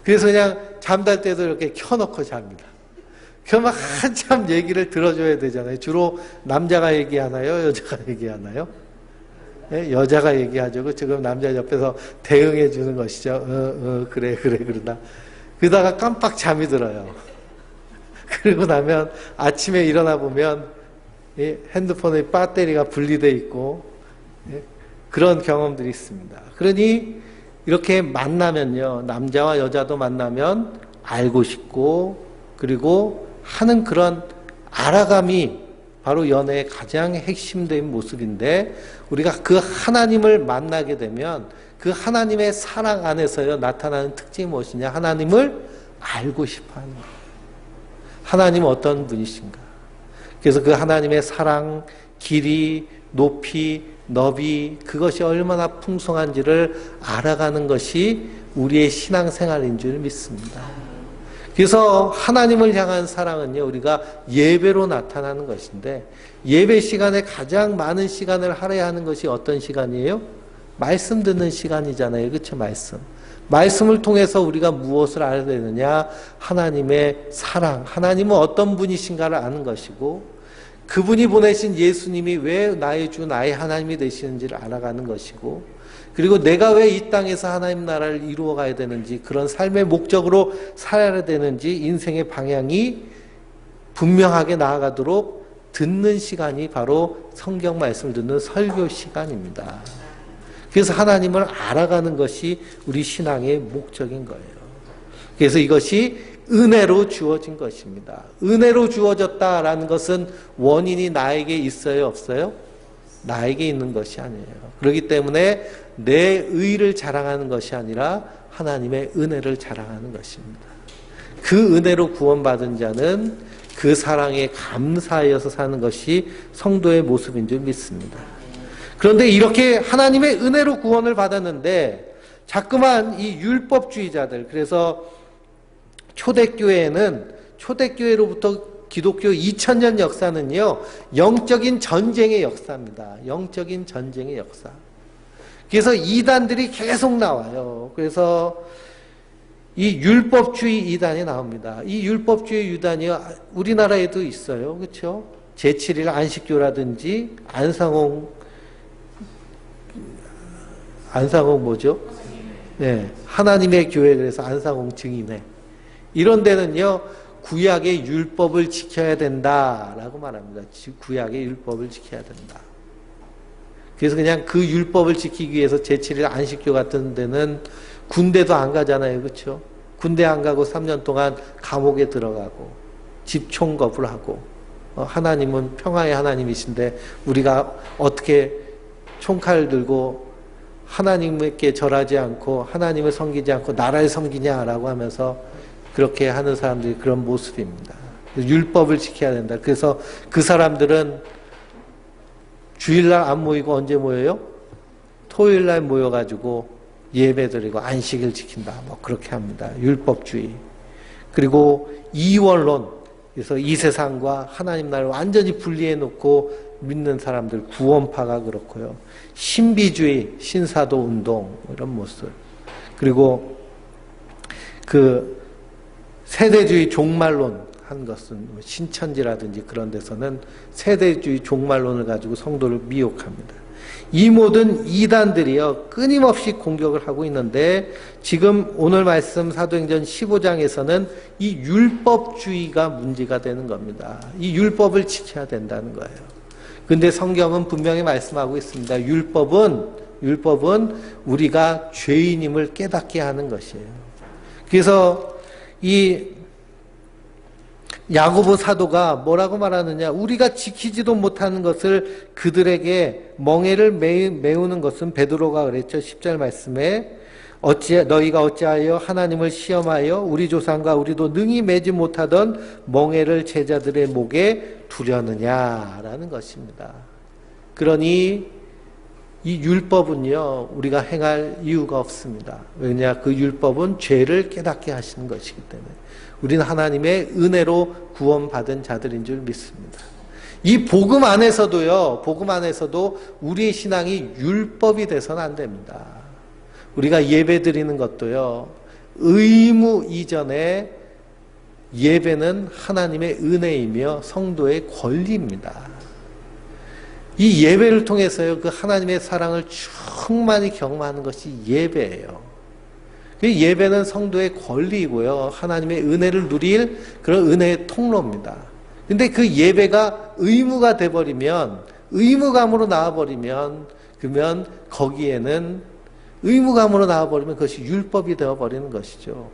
그래서 그냥 잠잘 때도 이렇게 켜놓고 잡니다. 그러면 한참 얘기를 들어줘야 되잖아요. 주로 남자가 얘기하나요? 여자가 얘기하나요? 네? 여자가 얘기하죠. 그렇죠? 그럼 남자 옆에서 대응해 주는 것이죠. 그래 그러다. 그러다가 깜빡 잠이 들어요. 그러고 나면 아침에 일어나 보면 핸드폰의 배터리가 분리되어 있고 그런 경험들이 있습니다. 그러니 이렇게 만나면요, 남자와 여자도 만나면 알고 싶고 그리고 하는 그런 알아감이 바로 연애의 가장 핵심된 모습인데, 우리가 그 하나님을 만나게 되면 그 하나님의 사랑 안에서요 나타나는 특징이 무엇이냐? 하나님을 알고 싶어하는 거예요. 하나님은 어떤 분이신가? 그래서 그 하나님의 사랑, 길이, 높이, 너비, 그것이 얼마나 풍성한지를 알아가는 것이 우리의 신앙생활인 줄 믿습니다. 그래서 하나님을 향한 사랑은요, 우리가 예배로 나타나는 것인데, 예배 시간에 가장 많은 시간을 할애하는 하는 것이 어떤 시간이에요? 말씀 듣는 시간이잖아요. 그렇죠? 말씀을 통해서 우리가 무엇을 알아야 되느냐? 하나님의 사랑, 하나님은 어떤 분이신가를 아는 것이고, 그분이 보내신 예수님이 왜 나의 주, 나의 하나님이 되시는지를 알아가는 것이고, 그리고 내가 왜 이 땅에서 하나님 나라를 이루어가야 되는지, 그런 삶의 목적으로 살아야 되는지, 인생의 방향이 분명하게 나아가도록 듣는 시간이 바로 성경 말씀을 듣는 설교 시간입니다. 그래서 하나님을 알아가는 것이 우리 신앙의 목적인 거예요. 그래서 이것이 은혜로 주어진 것입니다. 은혜로 주어졌다라는 것은 원인이 나에게 있어요, 없어요? 나에게 있는 것이 아니에요. 그렇기 때문에 내 의를 자랑하는 것이 아니라 하나님의 은혜를 자랑하는 것입니다. 그 은혜로 구원받은 자는 그 사랑에 감사하여서 사는 것이 성도의 모습인 줄 믿습니다. 그런데 이렇게 하나님의 은혜로 구원을 받았는데 자꾸만 이 율법주의자들, 그래서 초대교회로부터 기독교 2000년 역사는요, 영적인 전쟁의 역사입니다. 영적인 전쟁의 역사. 그래서 이단들이 계속 나와요. 그래서 이 율법주의 이단이 나옵니다. 이 율법주의 이단이 우리나라에도 있어요. 그렇죠? 제7일 안식교라든지 안상홍 뭐죠? 네, 하나님의 교회, 그래서 안상홍 증인회. 이런 데는요, 구약의 율법을 지켜야 된다라고 말합니다. 구약의 율법을 지켜야 된다. 그래서 그냥 그 율법을 지키기 위해서 제7일 안식교 같은 데는 군대도 안 가잖아요. 그렇죠? 군대 안 가고 3년 동안 감옥에 들어가고 집 총거부를 하고, 하나님은 평화의 하나님이신데 우리가 어떻게 총칼을 들고 하나님께 절하지 않고 하나님을 섬기지 않고 나라를 섬기냐라고 하면서 그렇게 하는 사람들이 그런 모습입니다. 율법을 지켜야 된다. 그래서 그 사람들은 주일날 안 모이고 언제 모여요? 토요일날 모여가지고 예배드리고 안식일 지킨다. 뭐 그렇게 합니다. 율법주의. 그리고 이원론. 그래서 이 세상과 하나님 나라를 완전히 분리해 놓고 믿는 사람들, 구원파가 그렇고요. 신비주의, 신사도 운동, 이런 모습. 그리고 그 세대주의 종말론 한 것은 신천지라든지 그런 데서는 세대주의 종말론을 가지고 성도를 미혹합니다. 이 모든 이단들이요 끊임없이 공격을 하고 있는데 지금 오늘 말씀 사도행전 15장에서는 이 율법주의가 문제가 되는 겁니다. 이 율법을 지켜야 된다는 거예요. 근데 성경은 분명히 말씀하고 있습니다. 율법은 우리가 죄인임을 깨닫게 하는 것이에요. 그래서 이 야고보 사도가 뭐라고 말하느냐, 우리가 지키지도 못하는 것을 그들에게 멍에를 메우는 것은, 베드로가 그랬죠. 10절 말씀에 너희가 어찌하여 하나님을 시험하여 우리 조상과 우리도 능히 매지 못하던 멍에를 제자들의 목에 두려느냐라는 것입니다. 그러니 이 율법은요 우리가 행할 이유가 없습니다. 왜냐, 그 율법은 죄를 깨닫게 하시는 것이기 때문에 우리는 하나님의 은혜로 구원받은 자들인 줄 믿습니다. 이 복음 안에서도 우리의 신앙이 율법이 돼서는 안 됩니다. 우리가 예배 드리는 것도요 의무 이전에 예배는 하나님의 은혜이며 성도의 권리입니다. 이 예배를 통해서요 그 하나님의 사랑을 충만히 경험하는 것이 예배예요. 예배는 성도의 권리이고요 하나님의 은혜를 누릴 그런 은혜의 통로입니다. 근데 그 예배가 의무가 돼버리면, 의무감으로 나와버리면, 그러면 거기에는 의무감으로 나와버리면 그것이 율법이 되어버리는 것이죠.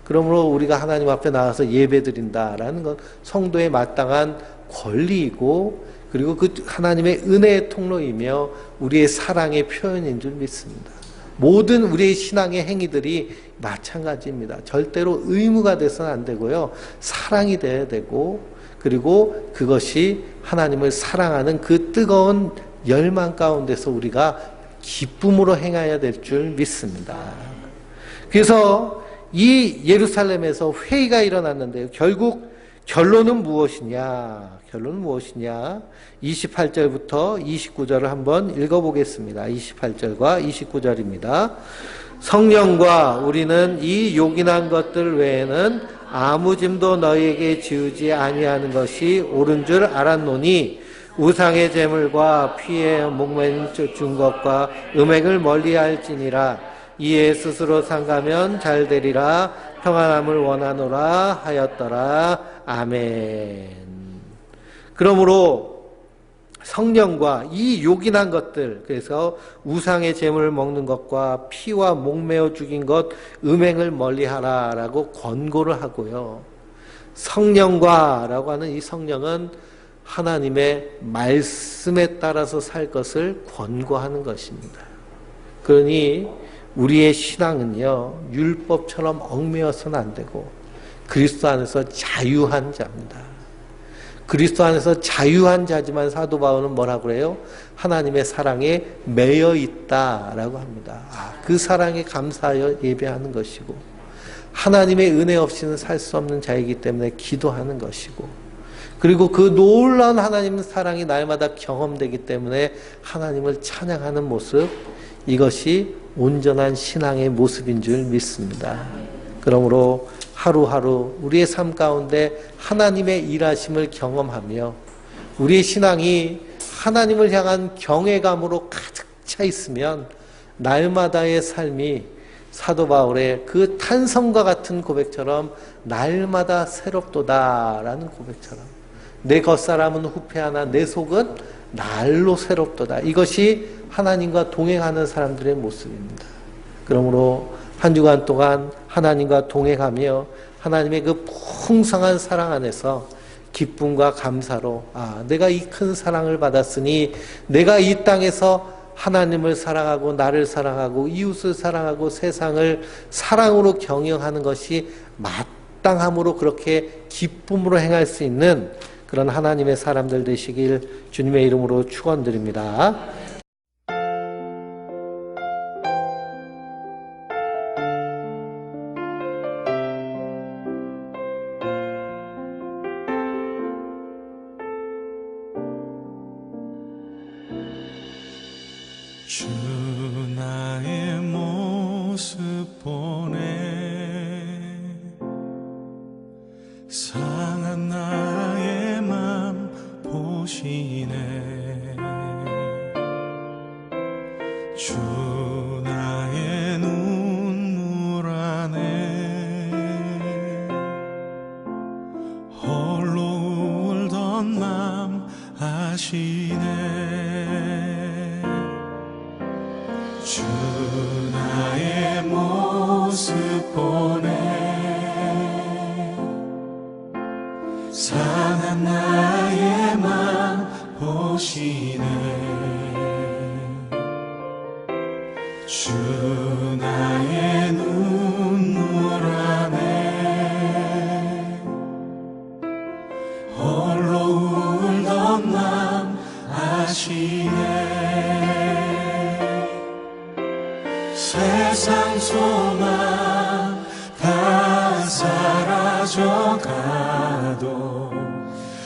그러므로 우리가 하나님 앞에 나가서 예배 드린다라는 건 성도의 마땅한 권리이고, 그리고 그 하나님의 은혜의 통로이며 우리의 사랑의 표현인 줄 믿습니다. 모든 우리의 신앙의 행위들이 마찬가지입니다. 절대로 의무가 돼서는 안 되고요 사랑이 돼야 되고, 그리고 그것이 하나님을 사랑하는 그 뜨거운 열망 가운데서 우리가 기쁨으로 행해야 될 줄 믿습니다. 그래서 이 예루살렘에서 회의가 일어났는데요 결국 결론은 무엇이냐? 28절부터 29절을 한번 읽어보겠습니다. 28절과 29절입니다. 성령과 우리는 이 요긴한 것들 외에는 아무 짐도 너희에게 지우지 아니하는 것이 옳은 줄 알았노니, 우상의 제물과 피에 목매인 준 것과 음행을 멀리할지니라. 이에 스스로 상가면 잘 되리라. 평안함을 원하노라 하였더라. 아멘. 그러므로 성령과 이 요긴한 것들, 그래서 우상의 제물을 먹는 것과 피와 목매어 죽인 것, 음행을 멀리하라라고 권고를 하고요. 성령과 라고 하는 이 성령은 하나님의 말씀에 따라서 살 것을 권고하는 것입니다. 그러니 우리의 신앙은요 율법처럼 얽매여서는 안 되고 그리스도 안에서 자유한 자입니다. 그리스도 안에서 자유한 자지만 사도 바울은 뭐라고 그래요? 하나님의 사랑에 매여 있다라고 합니다. 그 사랑에 감사하여 예배하는 것이고, 하나님의 은혜 없이는 살 수 없는 자이기 때문에 기도하는 것이고, 그리고 그 놀라운 하나님의 사랑이 날마다 경험되기 때문에 하나님을 찬양하는 모습, 이것이 온전한 신앙의 모습인 줄 믿습니다. 그러므로 하루하루 우리의 삶 가운데 하나님의 일하심을 경험하며 우리의 신앙이 하나님을 향한 경외감으로 가득 차 있으면 날마다의 삶이 사도 바울의 그 탄성과 같은 고백처럼 날마다 새롭도다라는 고백처럼, 내 겉사람은 후패하나 내 속은 날로 새롭도다. 이것이 하나님과 동행하는 사람들의 모습입니다. 그러므로 한 주간 동안 하나님과 동행하며 하나님의 그 풍성한 사랑 안에서 기쁨과 감사로, 내가 이 큰 사랑을 받았으니 내가 이 땅에서 하나님을 사랑하고 나를 사랑하고 이웃을 사랑하고 세상을 사랑으로 경영하는 것이 마땅함으로 그렇게 기쁨으로 행할 수 있는 그런 하나님의 사람들 되시길 주님의 이름으로 축원드립니다. 주 나의 모습 보네 상한 주 나의 눈물 안에 홀로 울던 맘 아시네. 주 나의 모습 보네. 상한 나의 맘 보시네. 주 나의 눈물 안에 홀로 울던 맘 아시네. 세상 소망 다 사라져가도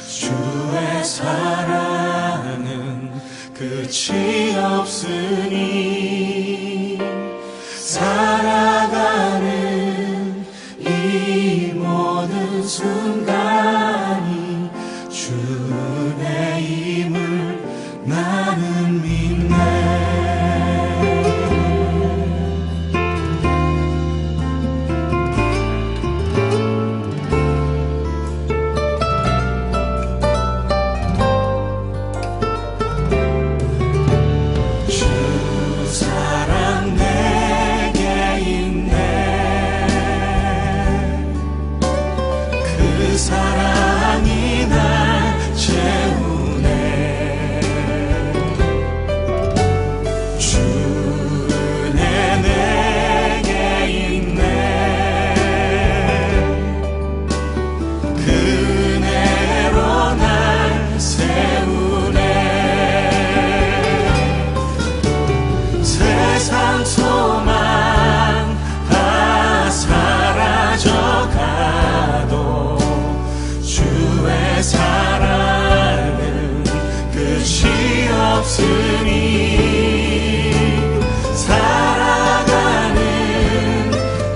주의 사랑은 끝이 없으니 살아가는 이 모든 순간이 주 은혜임을 나는 믿네. 사랑이 날 채우네. 주 은혜 내게 있네. 그 은혜로 날 세우네. 세상 소망 다 사라져가도 주의 사랑은 끝이 없으니 살아가는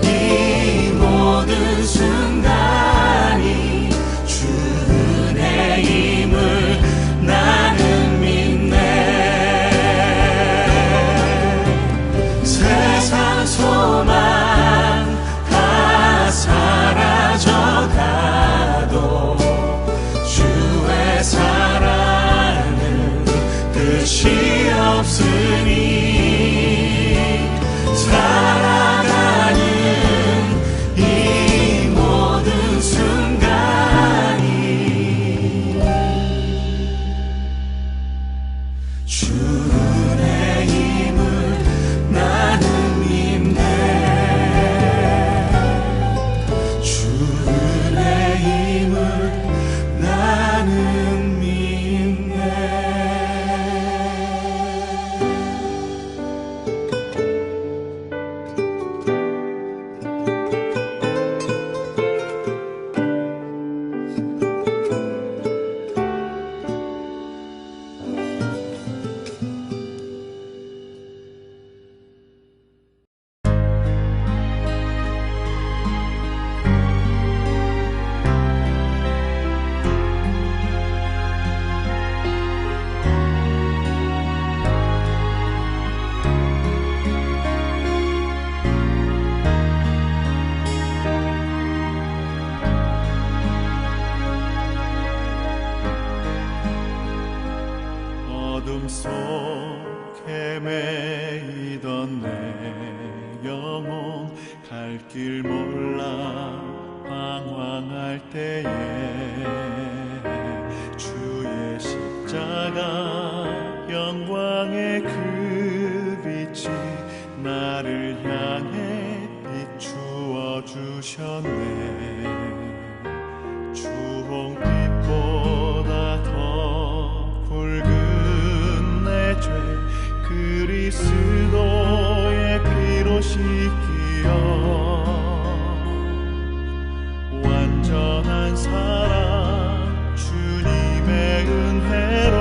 이 모든 순간이 주 은혜임을 나는 믿네. 세상 소망 다 사라져가도 주의 사랑은 끝이 없으니 살아가는 이 모든 순간이 주 은혜임을 나는 믿네. 주 은혜임을 나는 믿네. 어둠 속에 매이던 내 영혼 갈 길 몰라 방황할 때에 주의 십자가 영광의 그 빛이 나를 향해 비추어 주셨네. 주홍빛보다 더 붉은 내 죄 그리스도의 피로 씻기어 완전한 사랑 주님의 은혜로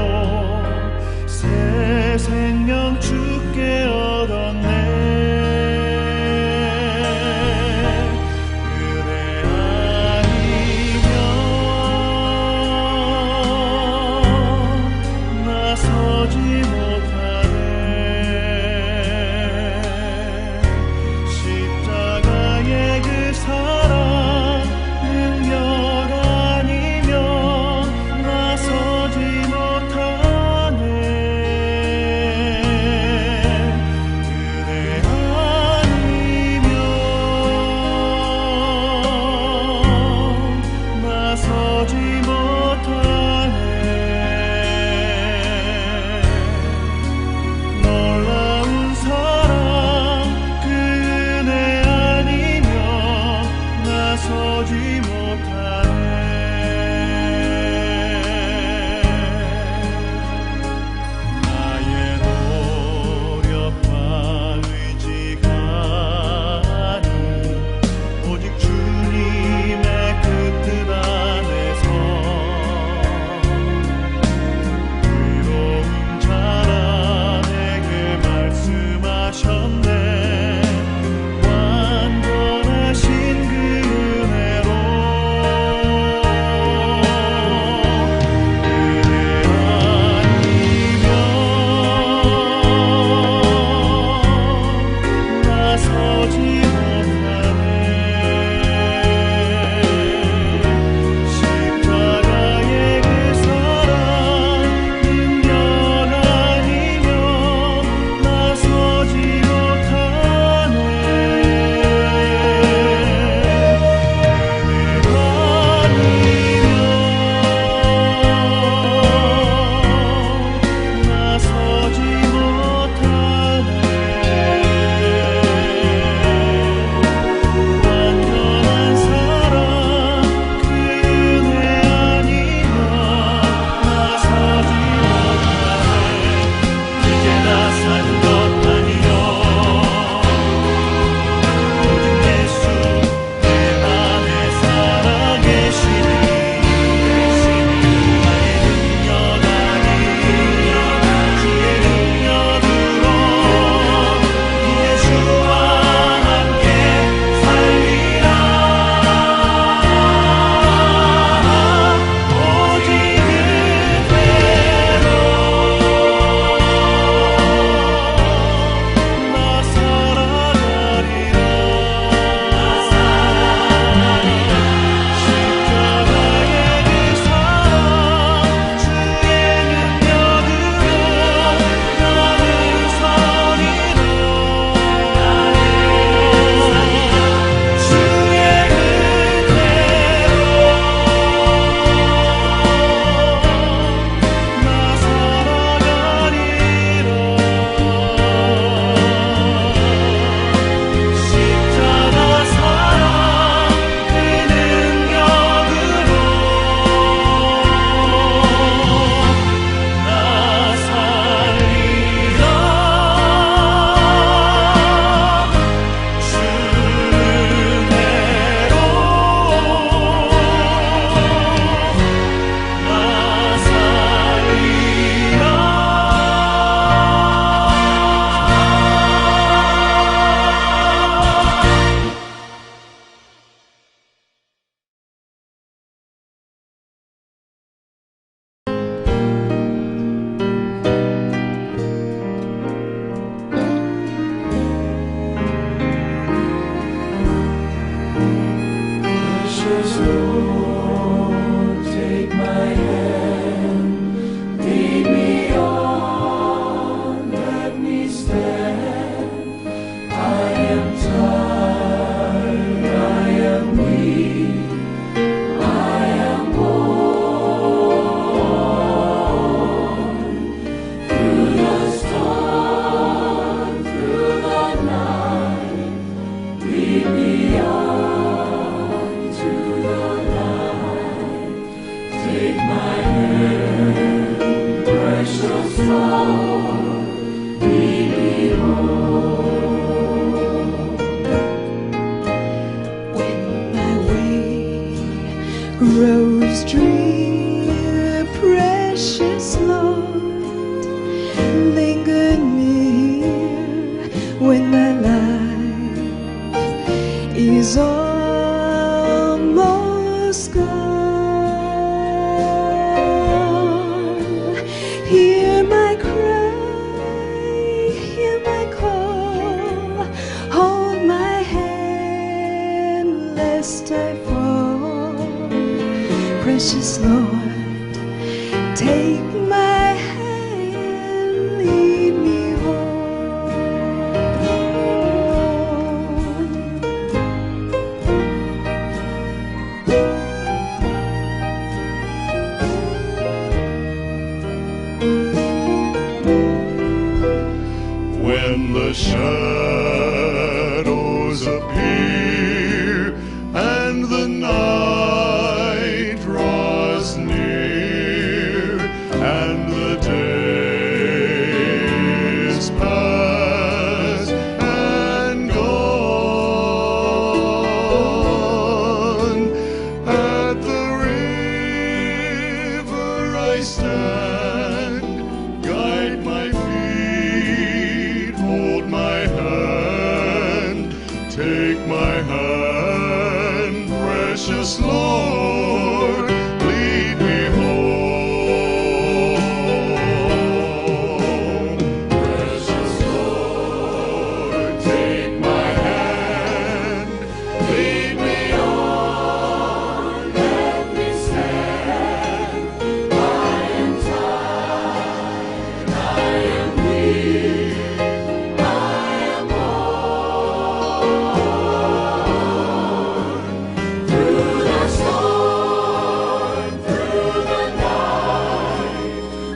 새 생명 주께 얻었네. 그대 아니면 나서지 못하네. 하셨네 완전하신 그 은혜로 나서지 못하네 십자가의 그 사랑 능력 아니면 나서지 못하네 나서지 못하네 완전한 사랑 그 은혜 아니면 나서지 못하네 이제 나 사는 것 아니요 오직 예수 내 안에 살아계시니 나의 능력 아니요 주의 능력으로 예수와 함께 살리라 오직 그대로 나 살아가리라 십자가의 그 사랑 주의 능력으로 나는 서리라 주의 그대로 나 살아가리라 십자가 사랑 그 능력으로 나 살리라 주 은혜로 나 Precious Lord, take my hand, lead me on, let me stand. I am tired, I am weak, I am worn. Through the storm, through the night, lead me on to the light. Take my hand, precious Lord, lead me home. When my way grows drear, precious Lord, linger near when my life is almost gone. Hear my cry, hear my call, hold my hand lest I fall. Precious Lord, take my hand, lead me home. When the shadows appear and the night draws near and the days pass and gone, at the river I stand, guide my feet, hold my take my hand, precious Lord, lead me home. Precious Lord, take my hand, lead me on, let me stand. I am tired, I am weak, I am worn. Through the storm, through the night,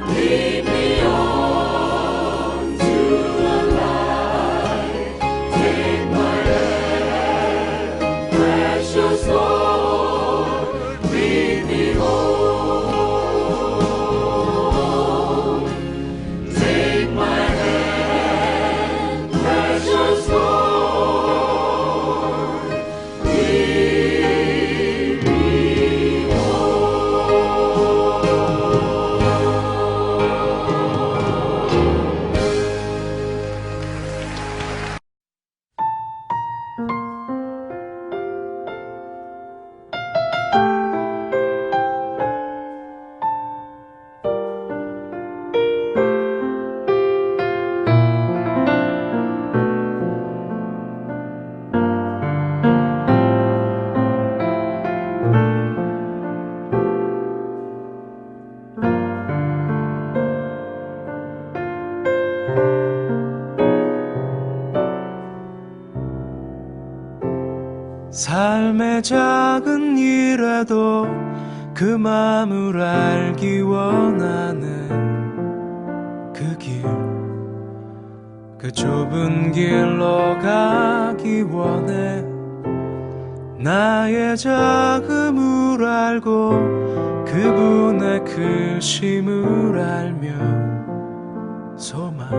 lead me on to the light. Take my hand, precious Lord, lead me home. Take my hand, precious Lord, lead me 삶의 작은 일에도 그 마음을 알기 원하는 그 길, 그 좁은 길로 가기 원해. 나의 작음을 알고 그분의 크심을 알며 소망,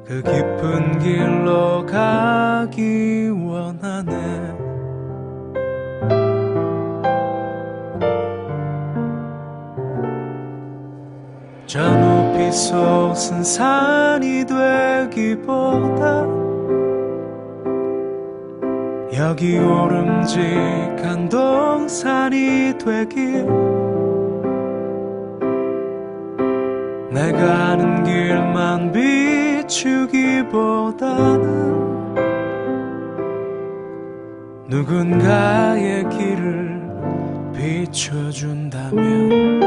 그 깊은 길로 가기 원하네. 저 높이 솟은 산이 되기보다 여기 오름직한 동산이 되길, 내가 아는 길만 비추기보다는 누군가의 길을 비춰준다면,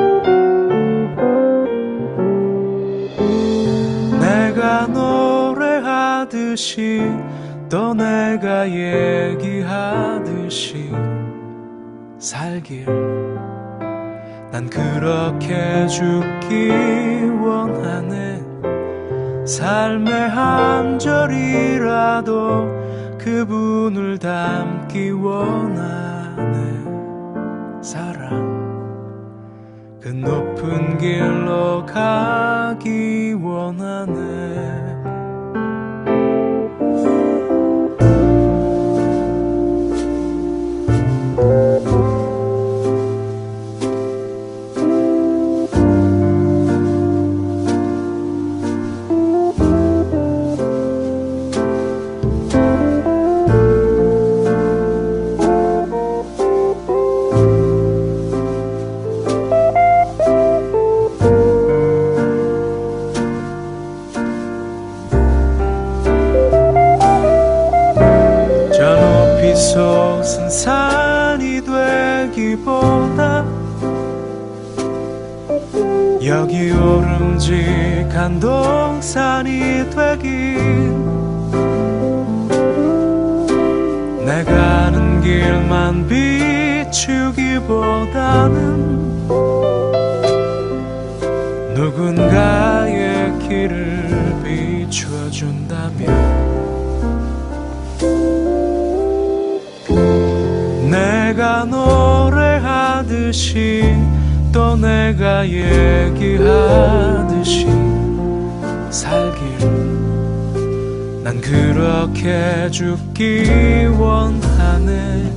내가 노래하듯이 또 내가 얘기하듯이 살길, 난 그렇게 죽기 원하네. 삶의 한 절이라도 그분을 닮기 원하네. 사랑, 그 높은 길로 가기 원하네. 솟은 산이 되기보다 여기 오름직한 동산이 되길, 내가 아는 길만 비추기보다는 누군가의 길을 비춰준다면, 내가 노래하듯이 또 내가 얘기하듯이 살길, 난 그렇게 죽기 원하네.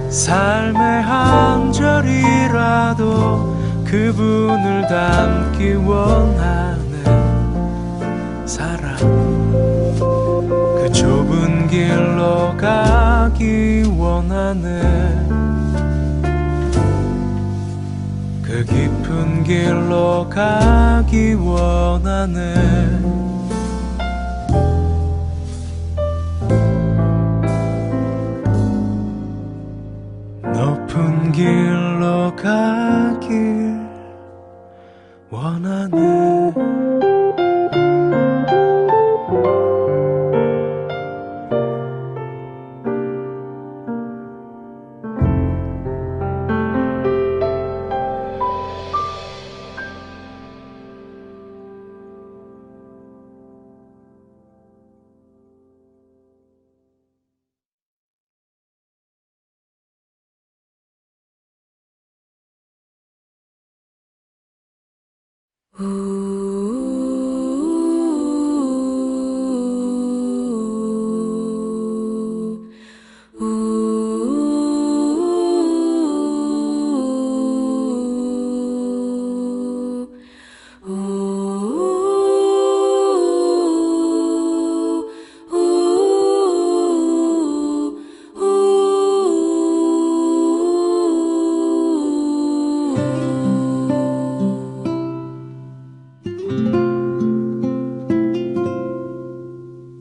삶의 한 절이라도 그분을 닮기 원하네. 사랑, 그 좁은 길 가기 원하네. 그 깊은 길로 가기 원하네. 높은 길로 가길 원하네.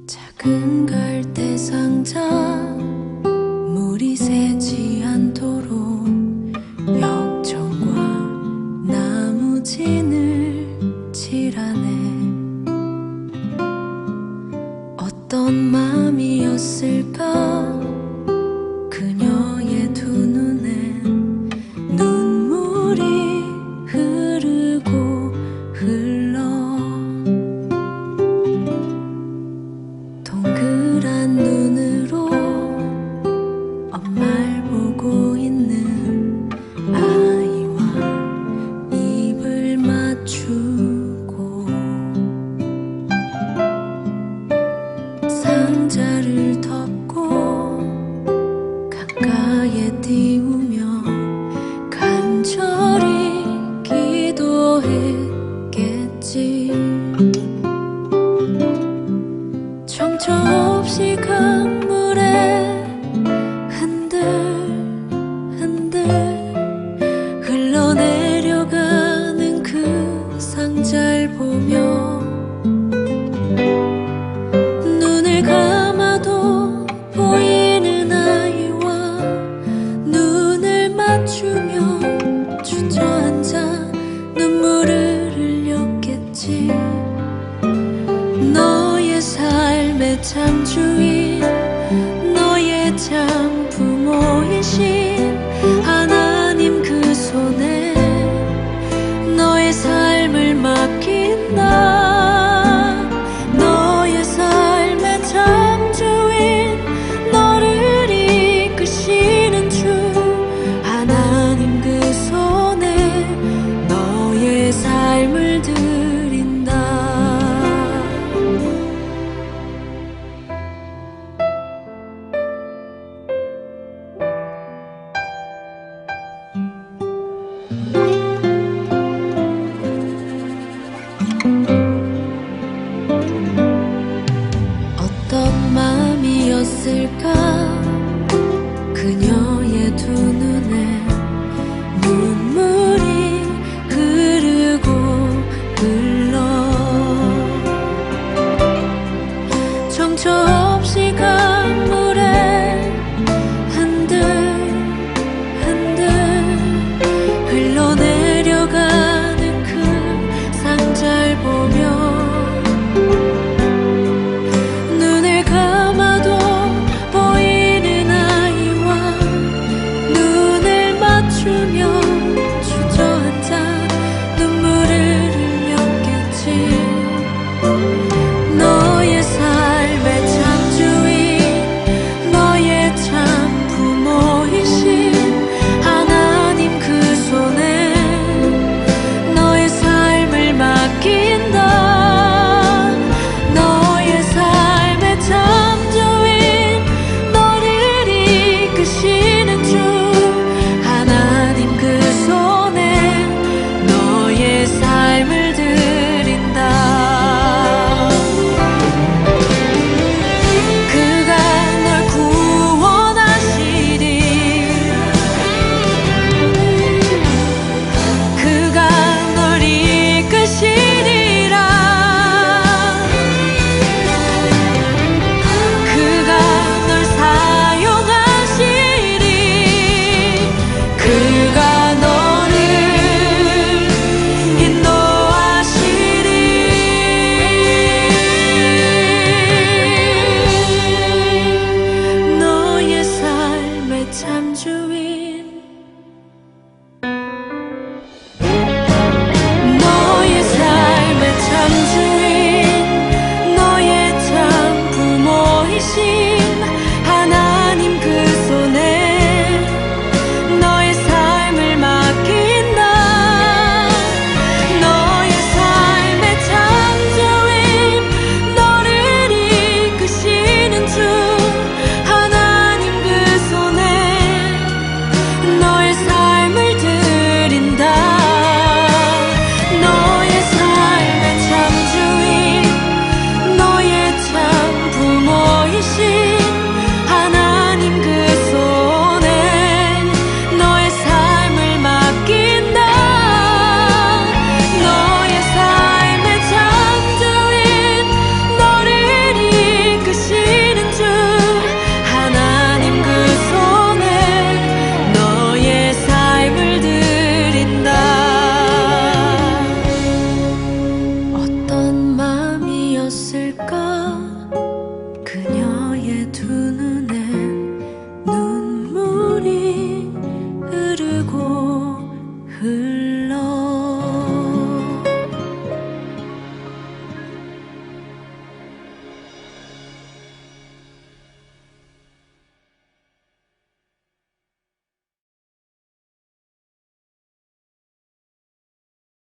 작은 갈대 상자 물이 새지 않도록 역청과 나무진을 칠하네. 어떤 맘이었을까 그녀의 두 눈엔 눈물이 흐르고 흘러. 동그란 눈으로 엄마를 보고 있는 아이와 입을 맞추고 상자를 덮고 강가에 띄우며 간절히 기도했겠지. 정처 없이 강물에 흔들흔들 흘러내려가는 그 상자를 보며 눈을 감아도 보이는 아이와 눈을 맞추며 주저앉아 눈물을 흘렸겠지. 너의 삶의 참 주인, 너의 참 부모이신 하나님 그 손에 너의 삶을 맡긴다. 너의 삶의 참 주인, 너를 이끄시는 주 하나님 그 손에 너의 삶을 드린다. 어떤 마음이었을까 그녀의 두 눈에 눈물이 흐르고 흘러. 정처 없이